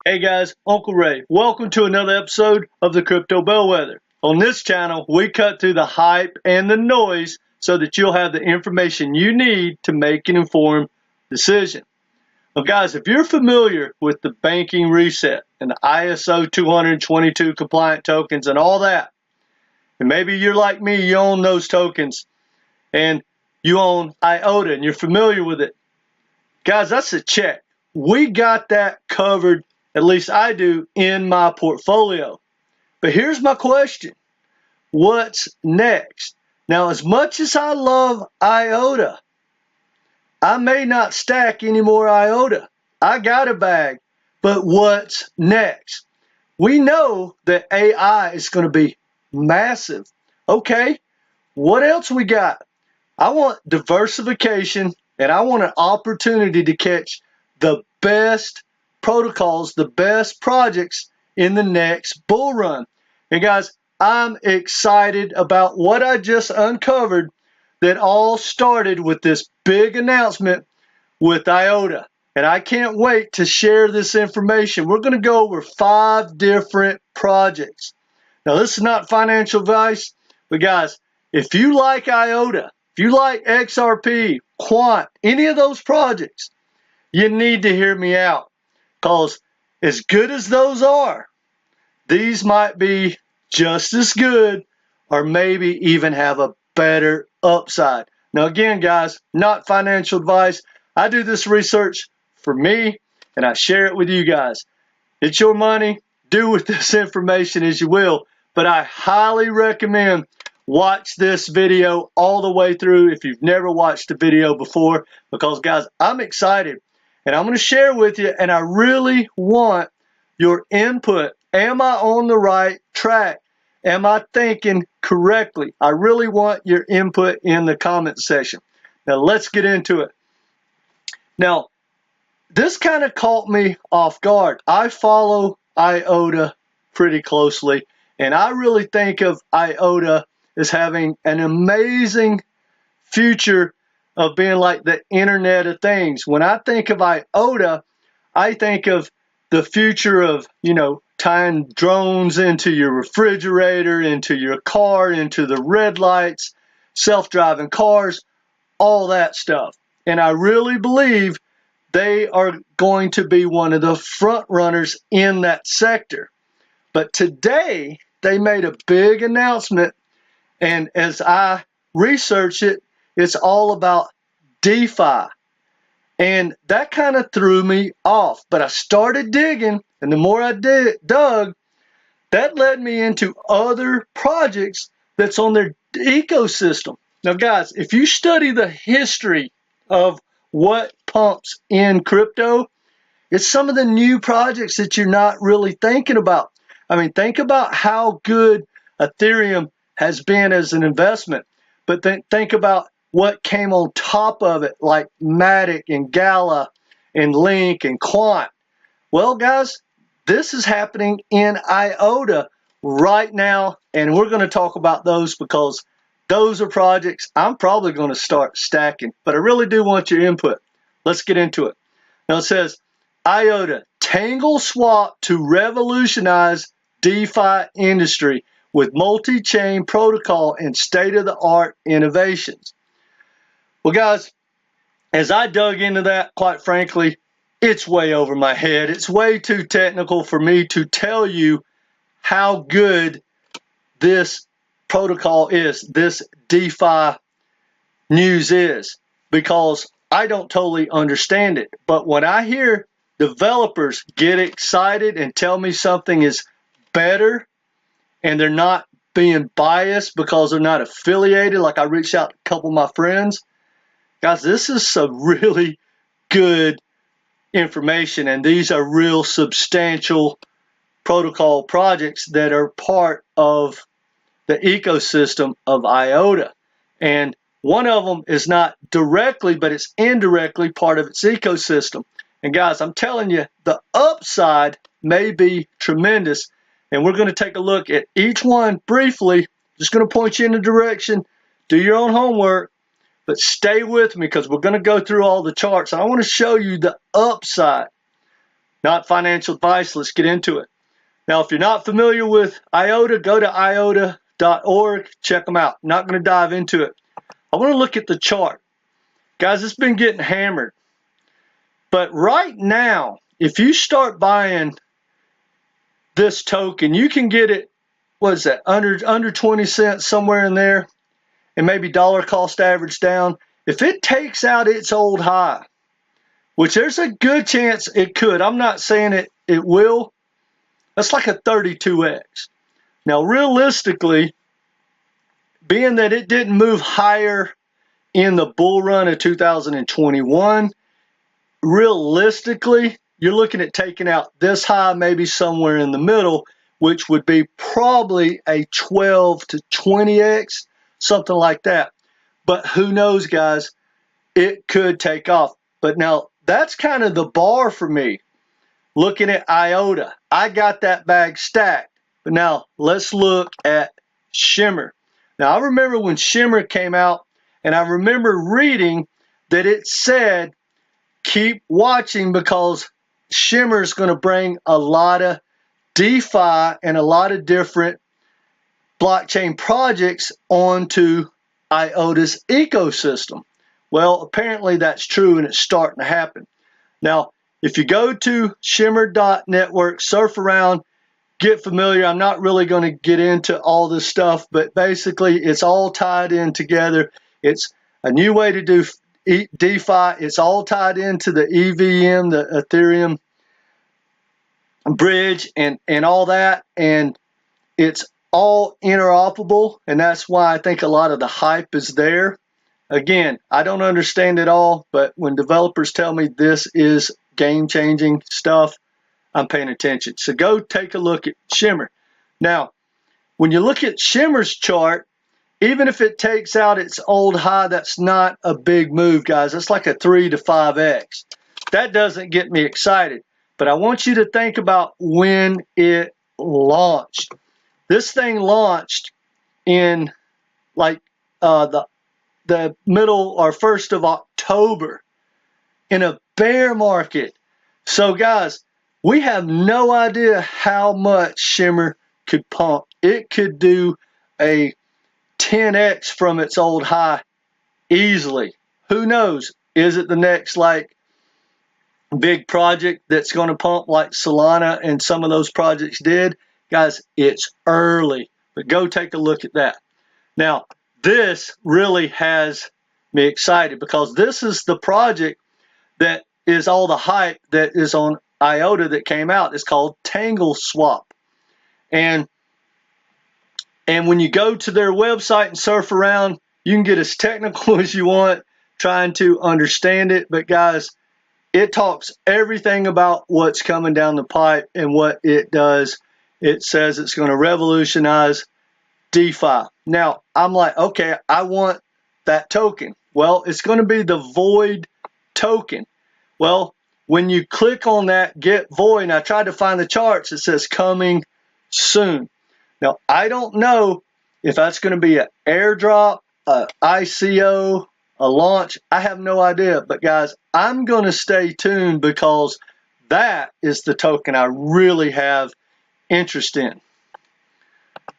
Hey guys, Uncle Ray. Welcome to another episode of the Crypto Bellwether. On this channel, we cut through the hype and the noise so that you'll have the information you need to make an informed decision. Well guys, if you're familiar with the banking reset and the ISO20022 compliant tokens and all that, and maybe you're like me, you own those tokens and you own IOTA and you're familiar with it. Guys, that's a check. We got that covered. At least I do in my portfolio. But here's my question. What's next? Now, as much as I love IOTA, I may not stack any more IOTA. I got a bag. But what's next? We know that AI is going to be massive. Okay, what else we got? I want diversification and I want an opportunity to catch the best protocols, the best projects in the next bull run. And guys, I'm excited about what I just uncovered that all started with this big announcement with IOTA. And I can't wait to share this information. We're going to go over 5 different projects. Now, this is not financial advice, but guys, if you like IOTA, if you like XRP, Quant, any of those projects, you need to hear me out. Because as good as those are, these might be just as good or maybe even have a better upside. Now again, guys, not financial advice. I do this research for me and I share it with you guys. It's your money. Do with this information as you will. But I highly recommend watch this video all the way through if you've never watched the video before. Because guys, I'm excited. And I'm going to share with you, and I really want your input. Am I on the right track? Am I thinking correctly? I really want your input in the comment section. Now, let's get into it. Now, this kind of caught me off guard. I follow IOTA pretty closely, and I really think of IOTA as having an amazing future of being like the Internet of Things. When I think of IOTA, I think of the future of, tying drones into your refrigerator, into your car, into the red lights, self-driving cars, all that stuff. And I really believe they are going to be one of the front runners in that sector. But today, they made a big announcement, and as I research it, it's all about DeFi. And that kind of threw me off. But I started digging, and the more I dug, that led me into other projects that's on their ecosystem. Now, guys, if you study the history of what pumps in crypto, it's some of the new projects that you're not really thinking about. I mean, think about how good Ethereum has been as an investment. But think about what came on top of it, like Matic and Gala and Link and Quant. Well, guys, this is happening in IOTA right now, and we're going to talk about those because those are projects I'm probably going to start stacking. But I really do want your input. Let's get into it. Now it says, IOTA, TangleSwap to revolutionize DeFi industry with multi-chain protocol and state-of-the-art innovations. Well, guys, as I dug into that, quite frankly, it's way over my head. It's way too technical for me to tell you how good this protocol is, this DeFi news is, because I don't totally understand it. But when I hear developers get excited and tell me something is better and they're not being biased because they're not affiliated, like I reached out to a couple of my friends, guys, this is some really good information, and these are real substantial protocol projects that are part of the ecosystem of IOTA. And one of them is not directly, but it's indirectly part of its ecosystem. And guys, I'm telling you, the upside may be tremendous. And we're going to take a look at each one briefly. Just going to point you in a direction. Do your own homework. But stay with me because we're going to go through all the charts. I want to show you the upside. Not financial advice. Let's get into it. Now, if you're not familiar with IOTA, go to IOTA.org. Check them out. Not going to dive into it. I want to look at the chart. Guys, it's been getting hammered. But right now, if you start buying this token, you can get it, what is that, under 20 cents, somewhere in there, and maybe dollar cost average down. If it takes out its old high, which there's a good chance it could. I'm not saying it will. That's like a 32x. Now, realistically, being that it didn't move higher in the bull run of 2021, realistically, you're looking at taking out this high, maybe somewhere in the middle, which would be probably a 12 to 20x, something like that. But who knows, guys? It could take off. But now, that's kind of the bar for me. Looking at IOTA, I got that bag stacked. But now, let's look at Shimmer. Now, I remember when Shimmer came out, and I remember reading that it said, keep watching because Shimmer is going to bring a lot of DeFi and a lot of different blockchain projects onto IOTA's ecosystem. Well, apparently that's true, and it's starting to happen. Now, if you go to shimmer.network, surf around, get familiar. I'm not really going to get into all this stuff, but basically it's all tied in together. It's a new way to do DeFi. It's all tied into the EVM, the Ethereum bridge, and all that. And it's all interoperable, and that's why I think a lot of the hype is there. Again, I don't understand it all, but when developers tell me this is game-changing stuff, I'm paying attention. So go take a look at Shimmer. Now, when you look at Shimmer's chart, even if it takes out its old high, that's not a big move, guys. That's like a 3 to 5x. That doesn't get me excited. But I want you to think about when it launched. This thing launched in like the middle or 1st of October in a bear market. So, guys, we have no idea how much Shimmer could pump. It could do a 10x from its old high easily. Who knows? Is it the next like big project that's going to pump like Solana and some of those projects did? Guys, it's early, but go take a look at that. Now, this really has me excited because this is the project that is all the hype that is on IOTA that came out. It's called TangleSwap. And when you go to their website and surf around, you can get as technical as you want trying to understand it. But guys, it talks everything about what's coming down the pipe and what it does. It says it's going to revolutionize DeFi. Now, I'm like, okay, I want that token. Well, it's going to be the Void token. Well, when you click on that get Void, and I tried to find the charts, it says coming soon. Now, I don't know if that's going to be an airdrop, an ICO, a launch. I have no idea. But guys, I'm going to stay tuned because that is the token I really have interest in.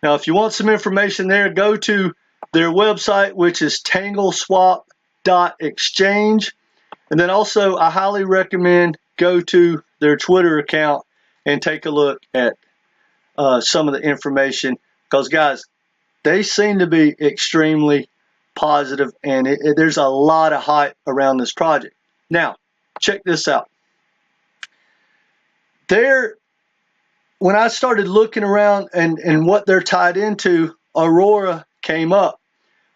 Now, if you want some information there, go to their website, which is tangleswap.exchange. And then also, I highly recommend go to their Twitter account and take a look at some of the information. Because, guys, they seem to be extremely positive, and there's a lot of hype around this project. Now, check this out. When I started looking around and what they're tied into, Aurora came up.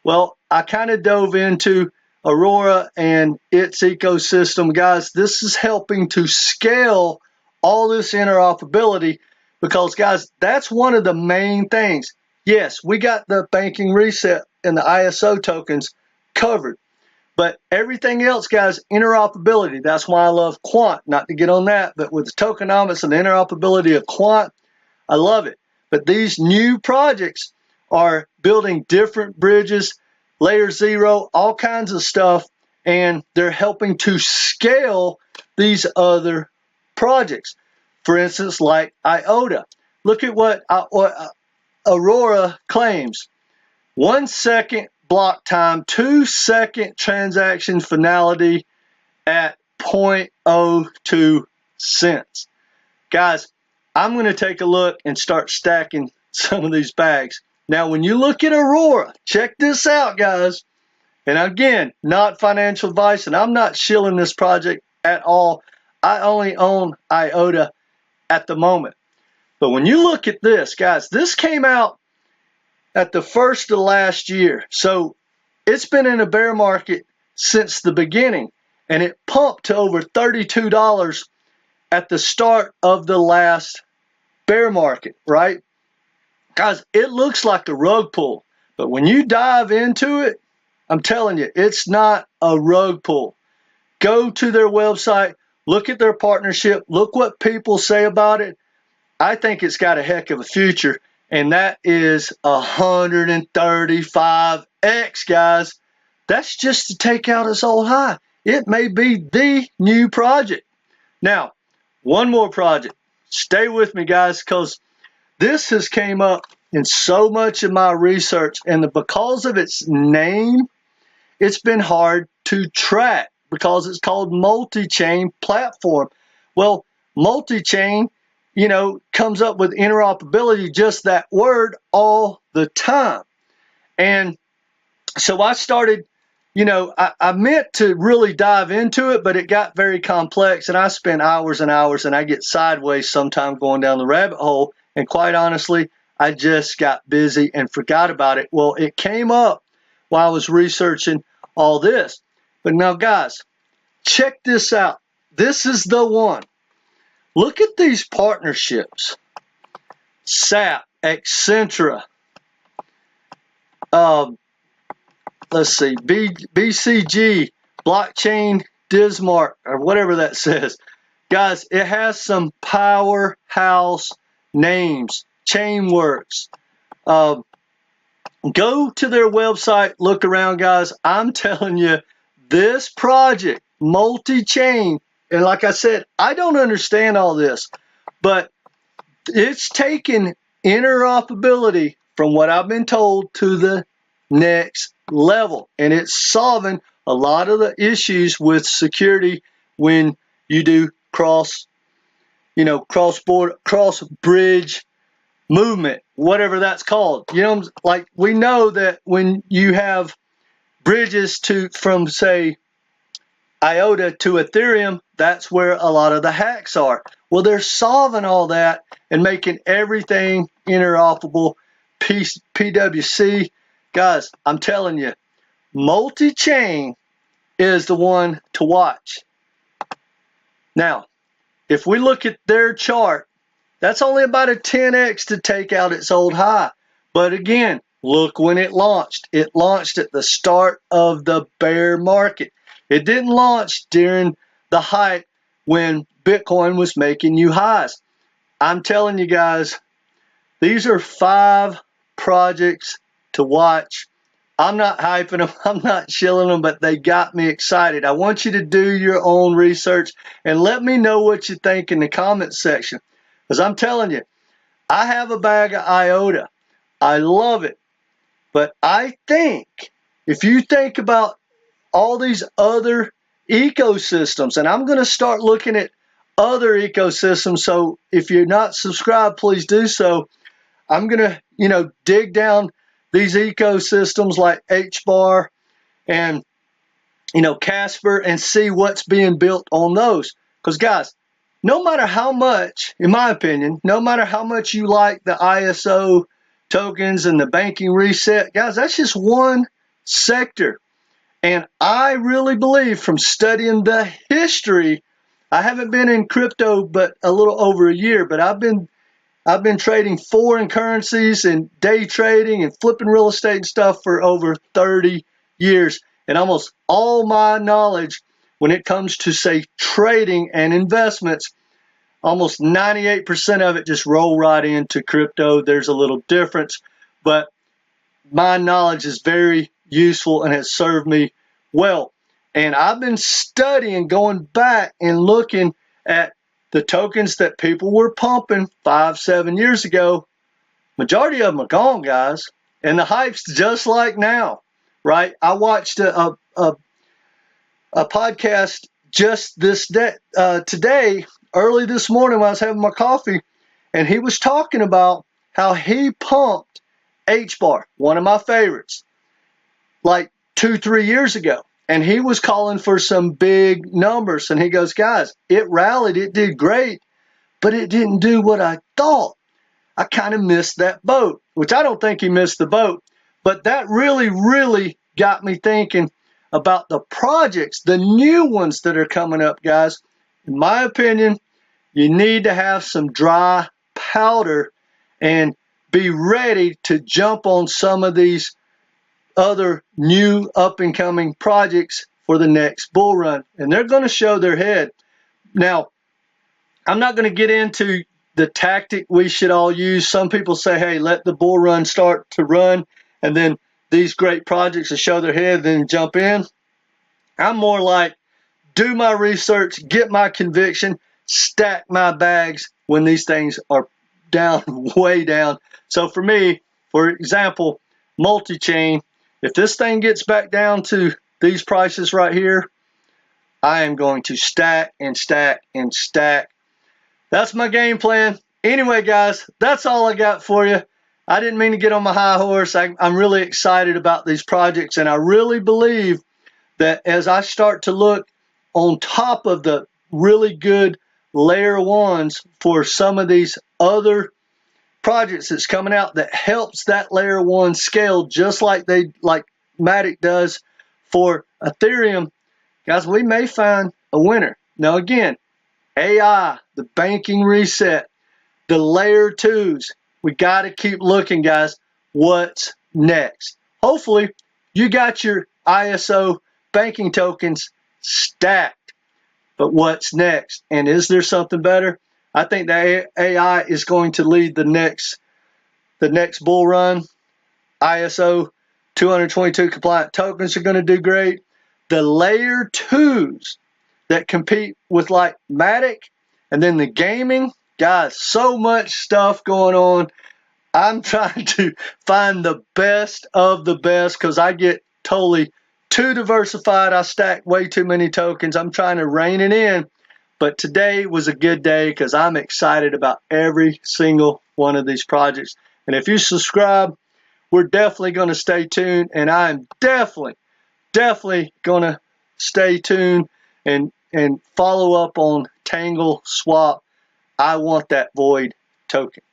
Well, I kind of dove into Aurora and its ecosystem. Guys, this is helping to scale all this interoperability because, guys, that's one of the main things. Yes, we got the banking reset and the ISO tokens covered. But everything else, guys, interoperability. That's why I love Quant. Not to get on that, but with the tokenomics and the interoperability of Quant, I love it. But these new projects are building different bridges, layer 0, all kinds of stuff, and they're helping to scale these other projects. For instance, like IOTA. Look at what Aurora claims. 1 second block time, 2 second transaction finality at 0.02 cents. Guys, I'm going to take a look and start stacking some of these bags. Now, when you look at Aurora, check this out, guys. And again, not financial advice, and I'm not shilling this project at all. I only own IOTA at the moment. But when you look at this, guys, this came out at the first of last year. So it's been in a bear market since the beginning, and it pumped to over $32 at the start of the last bear market, right? Guys, it looks like a rug pull, but when you dive into it, I'm telling you, it's not a rug pull. Go to their website, look at their partnership, look what people say about it. I think it's got a heck of a future, and that is 135x, guys. That's just to take out its old high. It may be the new project. Now, one more project. Stay with me, guys, because this has came up in so much of my research, and because of its name, it's been hard to track because it's called MultiChain platform. Well, MultiChain, you know, comes up with interoperability, just that word, all the time. And so I started, you know, I meant to really dive into it, but it got very complex, and I spent hours and hours, and I get sideways sometimes going down the rabbit hole, and quite honestly, I just got busy and forgot about it. Well, it came up while I was researching all this. But now, guys, check this out. This is the one. Look at these partnerships. SAP, Accenture, let's see, BCG, Blockchain, Dismark, or whatever that says. Guys, it has some powerhouse names. Chainworks. Go to their website, look around, guys. I'm telling you, this project, MultiChain, and like I said, I don't understand all this, but it's taken interoperability from what I've been told to the next level, and it's solving a lot of the issues with security when you do cross-border, cross-bridge movement, whatever that's called. You know, like we know that when you have bridges from say IOTA to Ethereum, that's where a lot of the hacks are. Well, they're solving all that and making everything interoperable. PWC, guys, I'm telling you, MultiChain is the one to watch. Now, if we look at their chart, that's only about a 10x to take out its old high. But again, look when it launched. It launched at the start of the bear market. It didn't launch during the hype when Bitcoin was making new highs. I'm telling you guys, these are 5 projects to watch. I'm not hyping them, I'm not shilling them, but they got me excited. I want you to do your own research and let me know what you think in the comments section. Because I'm telling you, I have a bag of IOTA. I love it. But I think if you think about all these other ecosystems, and I'm going to start looking at other ecosystems, so if you're not subscribed, please do so. I'm going to, dig down these ecosystems like HBAR and, Casper and see what's being built on those. Because, guys, no matter how much, in my opinion, no matter how much you like the ISO tokens and the banking reset, guys, that's just one sector. And I really believe from studying the history, I haven't been in crypto but a little over a year, but I've been trading foreign currencies and day trading and flipping real estate and stuff for over 30 years. And almost all my knowledge when it comes to, say, trading and investments, almost 98% of it just roll right into crypto. There's a little difference, but my knowledge is very useful and has served me well. And I've been studying, going back and looking at the tokens that people were pumping 5-7 years ago, majority of them are gone, guys. And the hype's just like now, right? I watched a podcast just today, early this morning when I was having my coffee, and he was talking about how he pumped H-bar, one of my favorites, like 2-3 years ago. And he was calling for some big numbers. And he goes, guys, it rallied, it did great, but it didn't do what I thought. I kind of missed that boat, which I don't think he missed the boat. But that really, really got me thinking about the projects, the new ones that are coming up, guys. In my opinion, you need to have some dry powder and be ready to jump on some of these other new up-and-coming projects for the next bull run. And they're going to show their head. Now, I'm not going to get into the tactic we should all use. Some people say, hey, let the bull run start to run, and then these great projects will show their head, then jump in. I'm more like, do my research, get my conviction, stack my bags when these things are down, way down. So for me, for example, MultiChain, if this thing gets back down to these prices right here, I am going to stack and stack and stack. That's my game plan. Anyway, guys, that's all I got for you. I didn't mean to get on my high horse. I'm really excited about these projects, and I really believe that as I start to look on top of the really good layer ones for some of these other projects that's coming out that helps that layer one scale just like Matic does for Ethereum, guys, we may find a winner. Now again, AI, the banking reset, the layer twos, we got to keep looking, guys. What's next? Hopefully you got your ISO banking tokens stacked, but what's next? And is there something better? I think that AI is going to lead the next bull run. ISO20022 compliant tokens are going to do great. The layer twos that compete with like Matic, and then the gaming, guys, so much stuff going on. I'm trying to find the best of the best because I get totally too diversified. I stack way too many tokens. I'm trying to rein it in. But today was a good day because I'm excited about every single one of these projects. And if you subscribe, we're definitely going to stay tuned. And I'm definitely going to stay tuned and follow up on TangleSwap. I want that void token.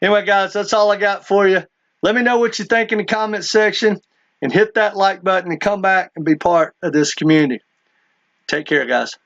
Anyway, guys, that's all I got for you. Let me know what you think in the comment section, and hit that like button and come back and be part of this community. Take care, guys.